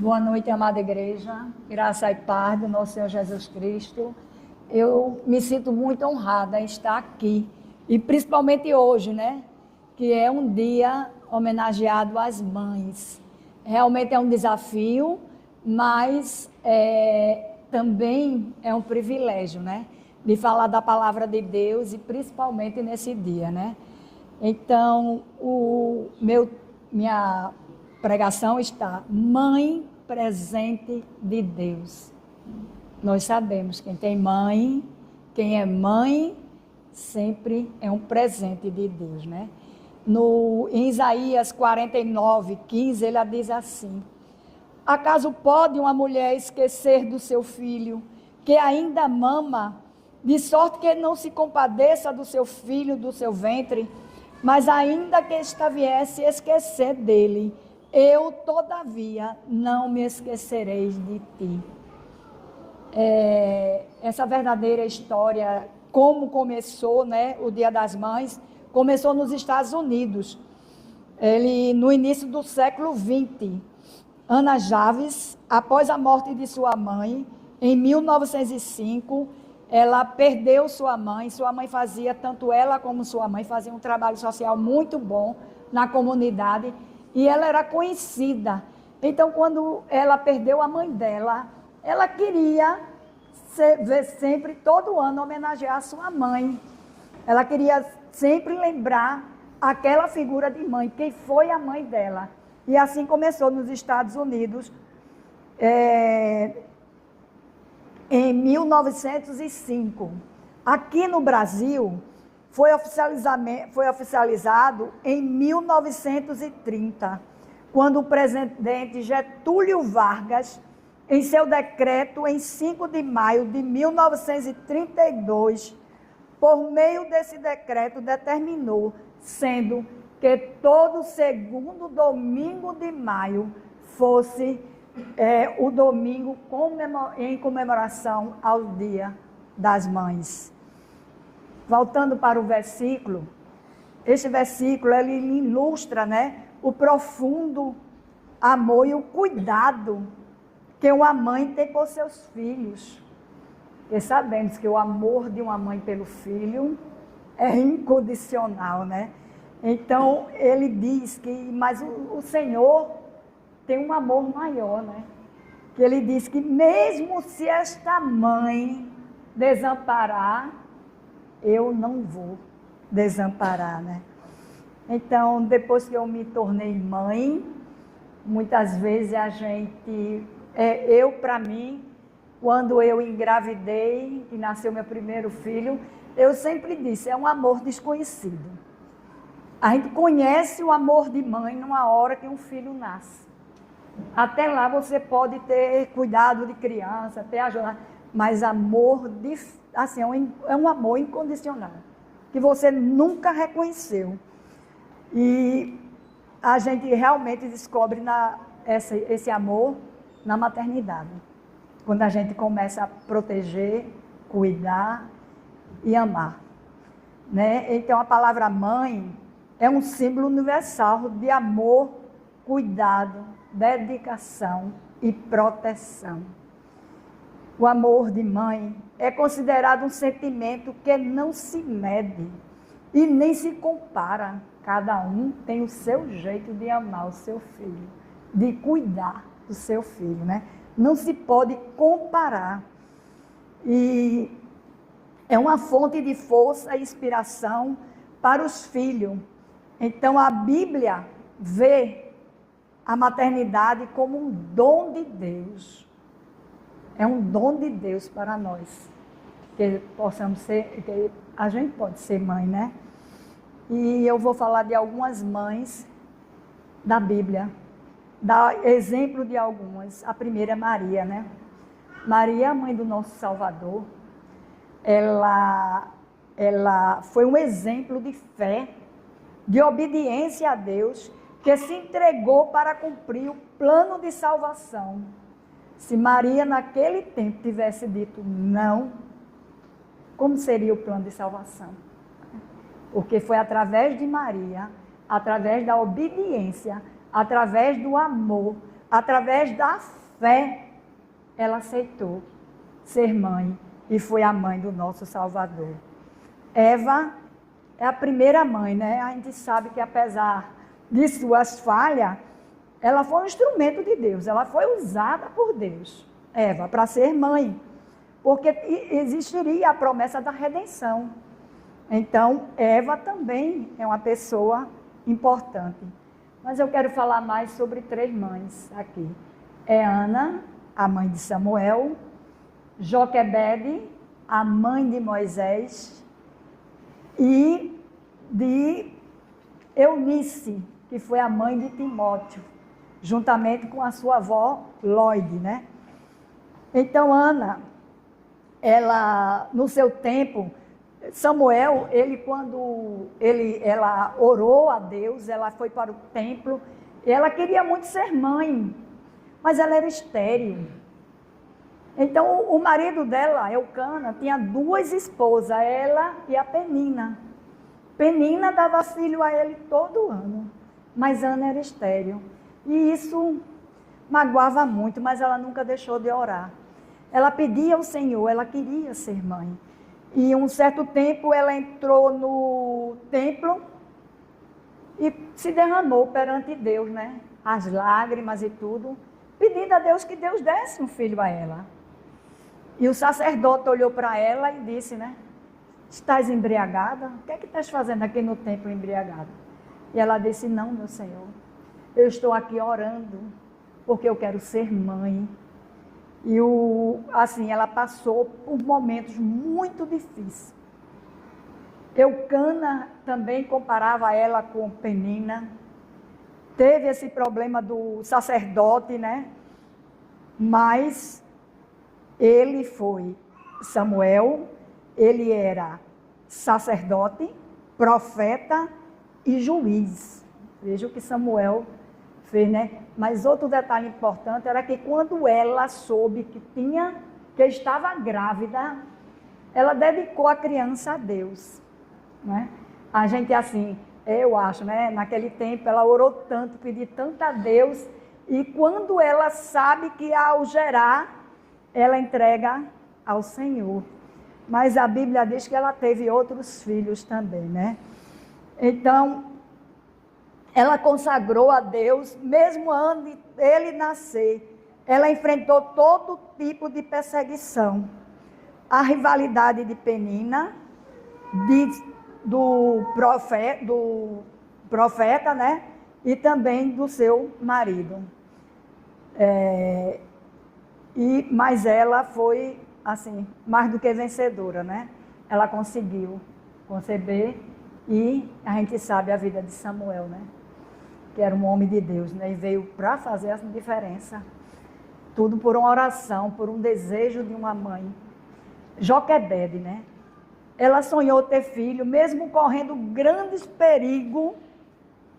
Boa noite, amada igreja, graça e paz do nosso Senhor Jesus Cristo. Eu me sinto muito honrada em estar aqui, e principalmente hoje, né? Que é um dia homenageado às mães. Realmente é um desafio, mas também é um privilégio, né? De falar da palavra de Deus e principalmente nesse dia, né? Então, minha pregação está: mãe presente de Deus. Nós sabemos, quem tem mãe, quem é mãe, sempre é um presente de Deus, né? Em Isaías 49:15, ele diz assim: acaso pode uma mulher esquecer do seu filho, que ainda mama, de sorte que não se compadeça do seu filho, do seu ventre? Mas ainda que esta viesse esquecer dele, eu, todavia, não me esquecerei de ti. Essa verdadeira história, como começou, né, o Dia das Mães, começou nos Estados Unidos. No início do século XX, Ana Jarvis, após a morte de sua mãe, em 1905, ela perdeu sua mãe. Sua mãe fazia, tanto ela como sua mãe, faziam um trabalho social muito bom na comunidade, e ela era conhecida. Então, quando ela perdeu a mãe dela, ela queria ver sempre, todo ano, homenagear a sua mãe. Ela queria sempre lembrar aquela figura de mãe, quem foi a mãe dela. E assim começou nos Estados Unidos, em 1905. Aqui no Brasil, foi oficializado em 1930, quando o presidente Getúlio Vargas, em seu decreto em 5 de maio de 1932, por meio desse decreto, determinou, sendo que todo segundo domingo de maio fosse o domingo em comemoração ao Dia das Mães. Voltando para o versículo, este versículo ele ilustra, né, o profundo amor e o cuidado que uma mãe tem por seus filhos. E sabemos que o amor de uma mãe pelo filho é incondicional, né? Então, ele diz que, mas o Senhor tem um amor maior, né? Que ele diz que mesmo se esta mãe desamparar, eu não vou desamparar, né? Então, depois que eu me tornei mãe, muitas vezes para mim, quando eu engravidei e nasceu meu primeiro filho, eu sempre disse, é um amor desconhecido. A gente conhece o amor de mãe numa hora que um filho nasce. Até lá você pode ter cuidado de criança, ter ajuda, mas amor, assim, é um amor incondicional, que você nunca reconheceu. E a gente realmente descobre esse amor na maternidade, quando a gente começa a proteger, cuidar e amar, né? Então a palavra mãe é um símbolo universal de amor, cuidado, dedicação e proteção. O amor de mãe é considerado um sentimento que não se mede e nem se compara. Cada um tem o seu jeito de amar o seu filho, de cuidar do seu filho, né? Não se pode comparar. E é uma fonte de força e inspiração para os filhos. Então, a Bíblia vê a maternidade como um dom de Deus. É um dom de Deus para nós, que a gente pode ser mãe, né? E eu vou falar de algumas mães da Bíblia, dar exemplo de algumas. A primeira é Maria, né? Maria, mãe do nosso Salvador, ela foi um exemplo de fé, de obediência a Deus, que se entregou para cumprir o plano de salvação. Se Maria naquele tempo tivesse dito não, como seria o plano de salvação? Porque foi através de Maria, através da obediência, através do amor, através da fé, ela aceitou ser mãe e foi a mãe do nosso Salvador. Eva é a primeira mãe, né? A gente sabe que apesar de suas falhas, ela foi um instrumento de Deus, ela foi usada por Deus, Eva, para ser mãe, porque existiria a promessa da redenção. Então, Eva também é uma pessoa importante. Mas eu quero falar mais sobre 3 mães aqui. É Ana, a mãe de Samuel, Joquebede, a mãe de Moisés, e de Eunice, que foi a mãe de Timóteo, juntamente com a sua avó Lóide, né? Então, Ana, ela, no seu tempo, Samuel, ela orou a Deus, ela foi para o templo, e ela queria muito ser mãe, mas ela era estéril. Então, o marido dela, Eucana, tinha 2 esposas, ela e a Penina. Penina dava filho a ele todo ano, mas Ana era estéril. E isso magoava muito, mas ela nunca deixou de orar. Ela pedia ao Senhor, ela queria ser mãe. E um certo tempo ela entrou no templo e se derramou perante Deus, né? As lágrimas e tudo, pedindo a Deus que Deus desse um filho a ela. E o sacerdote olhou para ela e disse, né? Estás embriagada? O que é que estás fazendo aqui no templo embriagada? E ela disse, não, meu Senhor, eu estou aqui orando, porque eu quero ser mãe. E ela passou por momentos muito difíceis. Eucana também comparava ela com Penina. Teve esse problema do sacerdote, né? Mas ele foi Samuel, ele era sacerdote, profeta e juiz. Veja o que Samuel fez, né? Mas outro detalhe importante era que quando ela soube que estava grávida, ela dedicou a criança a Deus, né? A gente assim, eu acho, né? Naquele tempo ela orou tanto, pediu tanto a Deus, e quando ela sabe que ao gerar, ela entrega ao Senhor. Mas a Bíblia diz que ela teve outros filhos também, né? Então, ela consagrou a Deus, mesmo antes dele nascer. Ela enfrentou todo tipo de perseguição. A rivalidade de Penina, do profeta, né? E também do seu marido. Mas ela foi, assim, mais do que vencedora, né? Ela conseguiu conceber, e a gente sabe a vida de Samuel, né? Que era um homem de Deus, né? E veio para fazer essa diferença. Tudo por uma oração, por um desejo de uma mãe. Joquebede, né? Ela sonhou ter filho, mesmo correndo grandes perigos,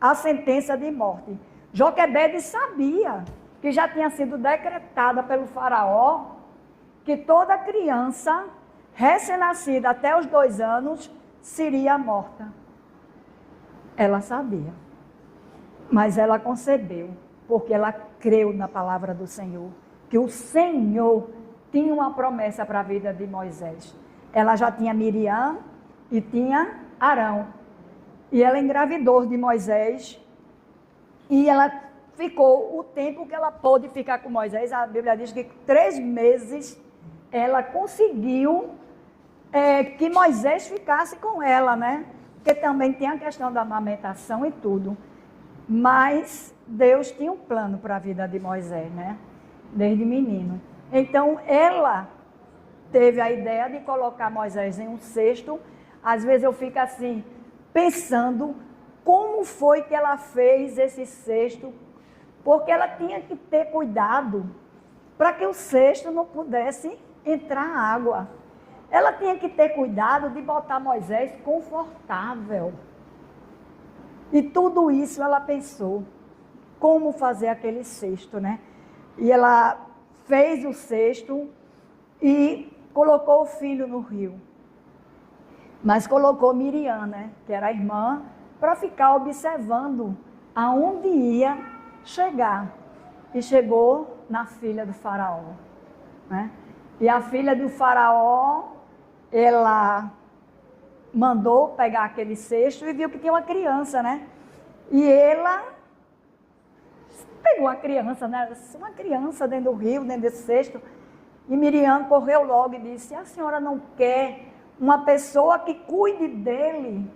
a sentença de morte. Joquebede sabia que já tinha sido decretada pelo faraó que toda criança recém-nascida até os 2 anos seria morta. Ela sabia. Mas ela concebeu, porque ela creu na palavra do Senhor, que o Senhor tinha uma promessa para a vida de Moisés. Ela já tinha Miriam e tinha Arão. E ela engravidou de Moisés, e ela ficou o tempo que ela pôde ficar com Moisés. A Bíblia diz que 3 meses ela conseguiu que Moisés ficasse com ela, né? Porque também tem a questão da amamentação e tudo. Mas Deus tinha um plano para a vida de Moisés, né? Desde menino. Então, ela teve a ideia de colocar Moisés em um cesto. Às vezes eu fico assim, pensando como foi que ela fez esse cesto, porque ela tinha que ter cuidado para que o cesto não pudesse entrar água. Ela tinha que ter cuidado de botar Moisés confortável. E tudo isso ela pensou, como fazer aquele cesto, né? E ela fez o cesto e colocou o filho no rio. Mas colocou Miriam, né? Que era a irmã, para ficar observando aonde ia chegar. e chegou na filha do faraó, né? E a filha do faraó, ela mandou pegar aquele cesto e viu que tinha uma criança, né? E ela pegou a criança, né? Uma criança dentro do rio, dentro desse cesto. E Miriam correu logo e disse: a senhora não quer uma pessoa que cuide dele?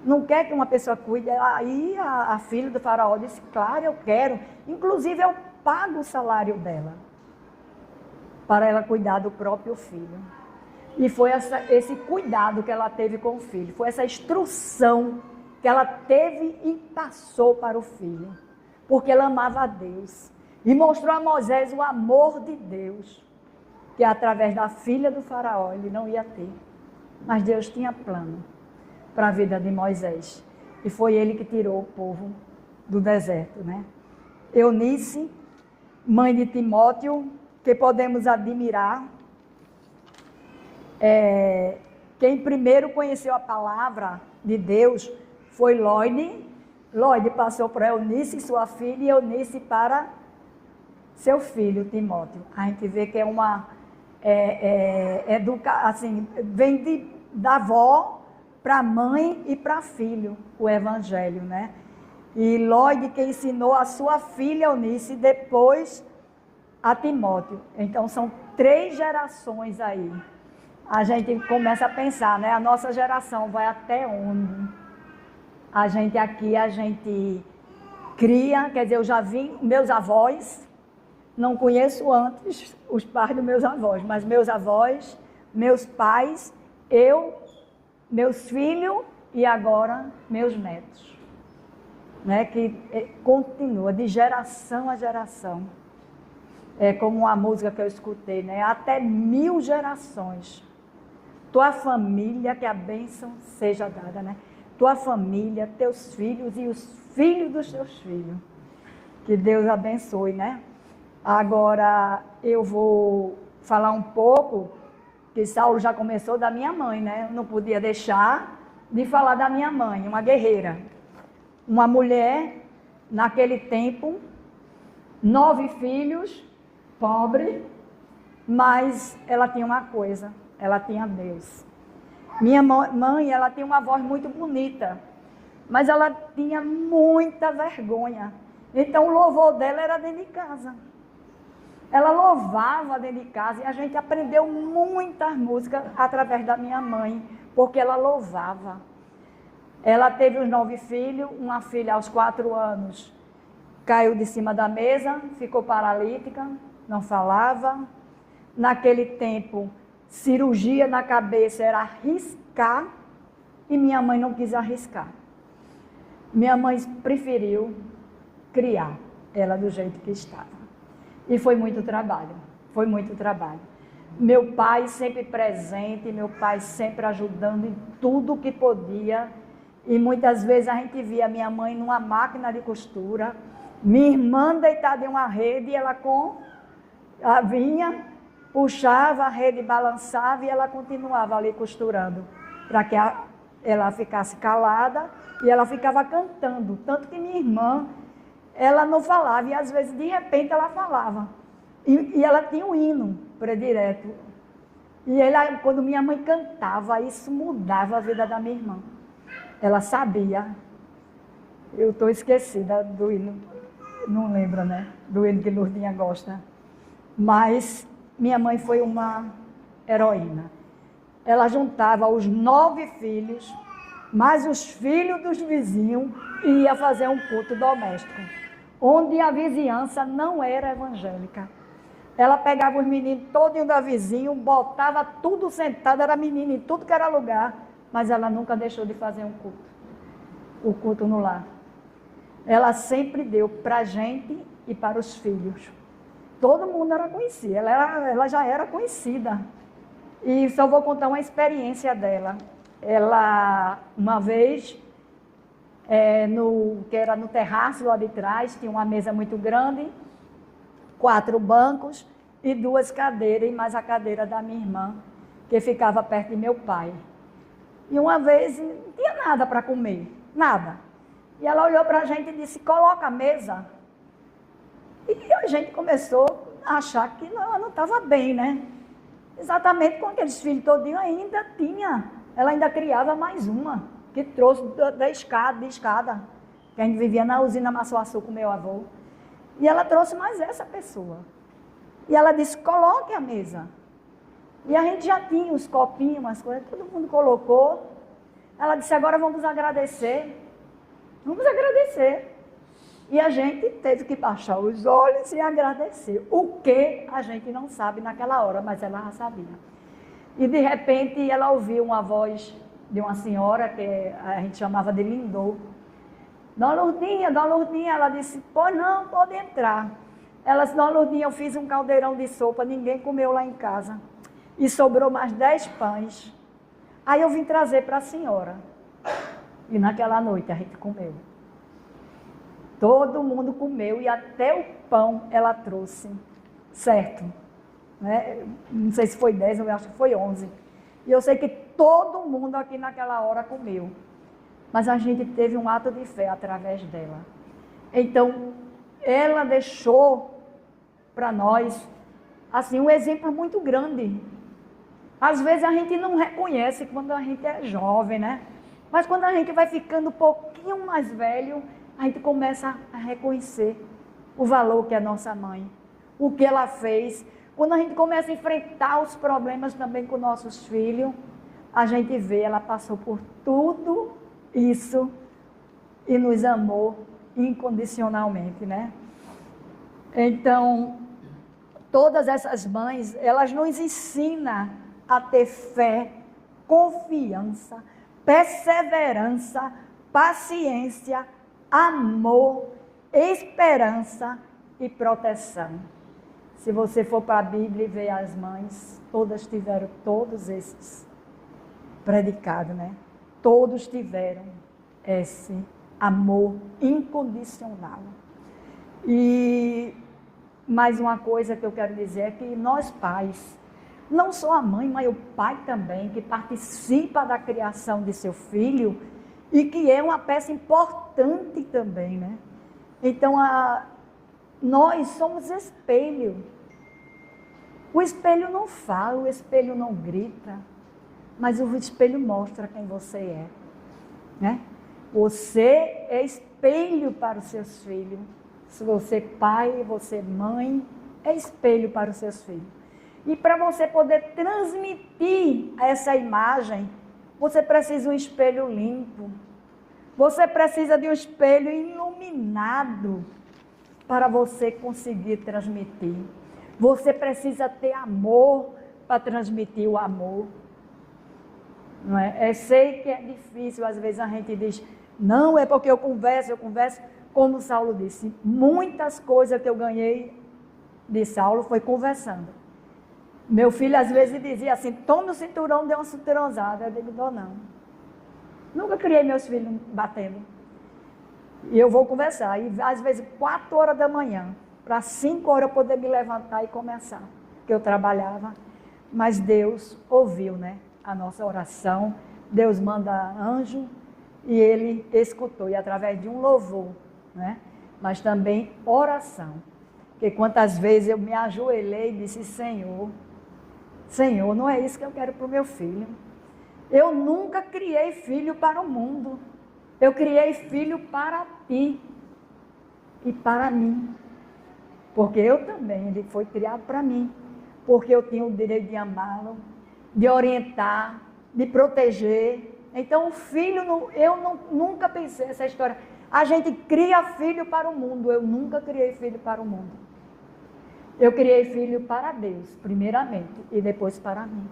Não quer que uma pessoa cuide? Aí a filha do faraó disse: claro, eu quero. Inclusive eu pago o salário dela para ela cuidar do próprio filho. E foi esse cuidado que ela teve com o filho. Foi essa instrução que ela teve e passou para o filho. Porque ela amava a Deus. E mostrou a Moisés o amor de Deus. Que através da filha do faraó ele não ia ter. Mas Deus tinha plano para a vida de Moisés. E foi ele que tirou o povo do deserto, né? Eunice, mãe de Timóteo, que podemos admirar. Quem primeiro conheceu a palavra de Deus foi Lloyd. Lloyd passou para Eunice, sua filha, e Eunice para seu filho, Timóteo. A gente vê que é uma assim, vem da avó para a mãe e para filho, o evangelho, né? E Lloyd que ensinou a sua filha Eunice, depois a Timóteo. Então são 3 gerações aí. A gente começa a pensar, né? A nossa geração vai até onde? A gente cria, quer dizer, eu já vi meus avós, não conheço antes os pais dos meus avós, mas meus avós, meus pais, eu, meus filhos e agora meus netos, né? Que continua de geração a geração. É como uma música que eu escutei, né? Até 1000 gerações. Tua família, que a bênção seja dada, né? Tua família, teus filhos e os filhos dos teus filhos. Que Deus abençoe, né? Agora eu vou falar um pouco, que Saulo já começou da minha mãe, né? Eu não podia deixar de falar da minha mãe, uma guerreira. Uma mulher, naquele tempo, 9 filhos, pobre, mas ela tinha uma coisa, ela tinha Deus. Minha mãe, ela tinha uma voz muito bonita, mas ela tinha muita vergonha. Então o louvor dela era dentro de casa. Ela louvava dentro de casa e a gente aprendeu muitas músicas através da minha mãe, porque ela louvava. Ela teve os 9 filhos, uma filha aos 4 anos caiu de cima da mesa, ficou paralítica, não falava. Naquele tempo, cirurgia na cabeça era arriscar e minha mãe não quis arriscar. Minha mãe preferiu criar ela do jeito que estava. E foi muito trabalho, foi muito trabalho. Meu pai sempre presente, meu pai sempre ajudando em tudo que podia. E muitas vezes a gente via minha mãe numa máquina de costura, minha irmã deitada em uma rede, e ela vinha, puxava a rede, balançava e ela continuava ali costurando, para que ela ficasse calada e ela ficava cantando. Tanto que minha irmã, ela não falava e às vezes de repente ela falava. E ela tinha um hino predileto. E quando minha mãe cantava, isso mudava a vida da minha irmã. Ela sabia. Eu estou esquecida do hino, não lembro, né? Do hino que Lourdinha gosta. Mas minha mãe foi uma heroína. Ela juntava os 9 filhos, mais os filhos dos vizinhos, e ia fazer um culto doméstico, onde a vizinhança não era evangélica. Ela pegava os meninos todos da vizinho, botava tudo sentado, era menino em tudo que era lugar, mas ela nunca deixou de fazer um culto, o culto no lar. Ela sempre deu para a gente e para os filhos. Todo mundo era conhecido, ela já era conhecida. E só vou contar uma experiência dela. Ela, uma vez, que era no terraço lá de trás, tinha uma mesa muito grande, 4 bancos e 2 cadeiras, e mais a cadeira da minha irmã, que ficava perto de meu pai. E uma vez, não tinha nada para comer, nada. E ela olhou para a gente e disse: coloca a mesa. E a gente começou a achar que ela não estava bem, né? Exatamente com aqueles filhos todinhos ainda tinha. Ela ainda criava mais uma, que trouxe de escada, que a gente vivia na usina Massuaçu com meu avô. E ela trouxe mais essa pessoa. E ela disse, coloque a mesa. E a gente já tinha os copinhos, umas coisas, todo mundo colocou. Ela disse, agora vamos agradecer. Vamos agradecer. E a gente teve que baixar os olhos e agradecer. O que a gente não sabe naquela hora, mas ela já sabia. E de repente ela ouviu uma voz de uma senhora que a gente chamava de Lindô. Dona Lourdinha, ela disse, pois não, pode entrar. Ela disse, Dona Lourdinha, eu fiz um caldeirão de sopa, ninguém comeu lá em casa. E sobrou mais 10 pães. Aí eu vim trazer para a senhora. E naquela noite a gente comeu. Todo mundo comeu e até o pão ela trouxe. Certo? Né? Não sei se foi 10, eu acho que foi 11. E eu sei que todo mundo aqui naquela hora comeu. Mas a gente teve um ato de fé através dela. Então, ela deixou para nós, assim, um exemplo muito grande. Às vezes a gente não reconhece quando a gente é jovem, né? Mas quando a gente vai ficando um pouquinho mais velho, a gente começa a reconhecer o valor que é nossa mãe, o que ela fez. Quando a gente começa a enfrentar os problemas também com nossos filhos, a gente vê, ela passou por tudo isso e nos amou incondicionalmente, né? Então, todas essas mães, elas nos ensinam a ter fé, confiança, perseverança, paciência, amor, esperança e proteção. Se você for para a Bíblia e ver as mães, todas tiveram todos esses predicados, né? Todos tiveram esse amor incondicional. E mais uma coisa que eu quero dizer é que nós pais, não só a mãe, mas o pai também, que participa da criação de seu filho e que é uma peça importante também, né? Então, nós somos espelho. O espelho não fala, o espelho não grita, mas o espelho mostra quem você é, né? Você é espelho para os seus filhos. Se você é pai, você é mãe, é espelho para os seus filhos. E para você poder transmitir essa imagem, você precisa de um espelho limpo. Você precisa de um espelho iluminado para você conseguir transmitir. Você precisa ter amor para transmitir o amor. Não é? Eu sei que é difícil, às vezes a gente diz, não é porque eu converso, como Saulo disse, muitas coisas que eu ganhei de Saulo foi conversando. Meu filho às vezes dizia assim, tome o cinturão, dê uma cinturãozada. Eu digo, não. Nunca criei meus filhos batendo. E eu vou conversar. E às vezes 4 horas da manhã, para 5 horas eu poder me levantar e começar. Porque eu trabalhava. Mas Deus ouviu, né, a nossa oração. Deus manda anjo e ele escutou. E através de um louvor, né, mas também oração. Porque quantas vezes eu me ajoelhei e disse, Senhor, não é isso que eu quero para o meu filho. Eu nunca criei filho para o mundo. Eu criei filho para ti e para mim. Porque eu também, ele foi criado para mim. Porque eu tinha o direito de amá-lo, de orientar, de proteger. Então o filho, nunca pensei essa história. A gente cria filho para o mundo. Eu nunca criei filho para o mundo. Eu criei filho para Deus, primeiramente, e depois para mim.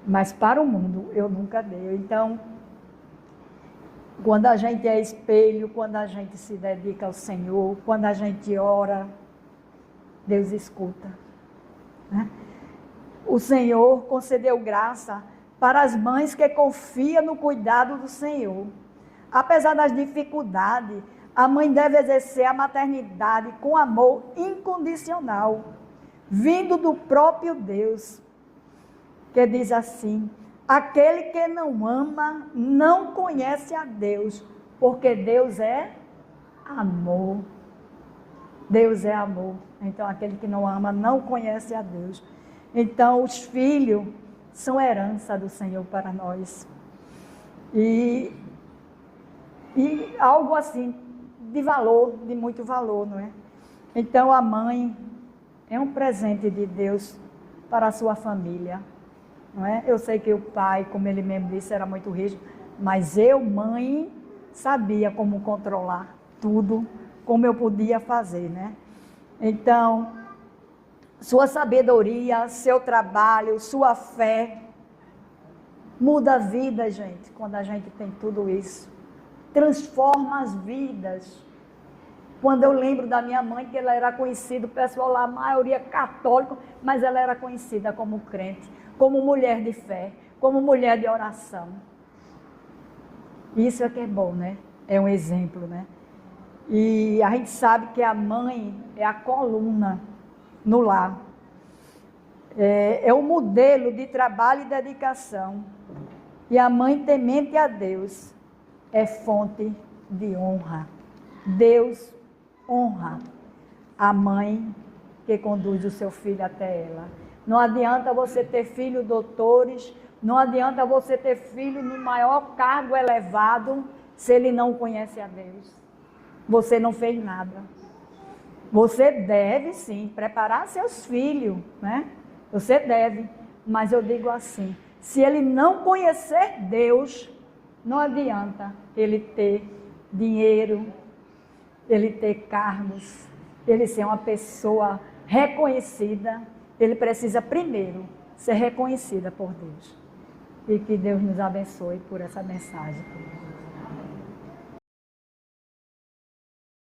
Mas para o mundo eu nunca dei. Então, quando a gente é espelho, quando a gente se dedica ao Senhor, quando a gente ora, Deus escuta, né? O Senhor concedeu graça para as mães que confiam no cuidado do Senhor. Apesar das dificuldades, a mãe deve exercer a maternidade com amor incondicional, vindo do próprio Deus, que diz assim, aquele que não ama não conhece a Deus, porque Deus é amor. Deus é amor. Então, aquele que não ama não conhece a Deus. Então, os filhos são herança do Senhor para nós. E algo assim, de valor, de muito valor, não é? Então, a mãe é um presente de Deus para a sua família, não é? Eu sei que o pai, como ele mesmo disse, era muito rígido, mas eu, mãe, sabia como controlar tudo, como eu podia fazer, né? Então, sua sabedoria, seu trabalho, sua fé, muda a vida, gente, quando a gente tem tudo isso. Transforma as vidas. Quando eu lembro da minha mãe, que ela era conhecida, o pessoal lá, a maioria católico, mas ela era conhecida como crente, como mulher de fé, como mulher de oração. Isso é que é bom, né? É um exemplo, né? E a gente sabe que a mãe é a coluna no lar. É o modelo de trabalho e dedicação. E a mãe temente a Deus é fonte de honra. Deus honra a mãe que conduz o seu filho até ela. Não adianta você ter filhos doutores, não adianta você ter filho no maior cargo elevado, se ele não conhece a Deus. Você não fez nada. Você deve sim preparar seus filhos, né? Você deve, mas eu digo assim, se ele não conhecer Deus, não adianta ele ter dinheiro, ele ter cargos, ele ser uma pessoa reconhecida. Ele precisa primeiro ser reconhecida por Deus. E que Deus nos abençoe por essa mensagem.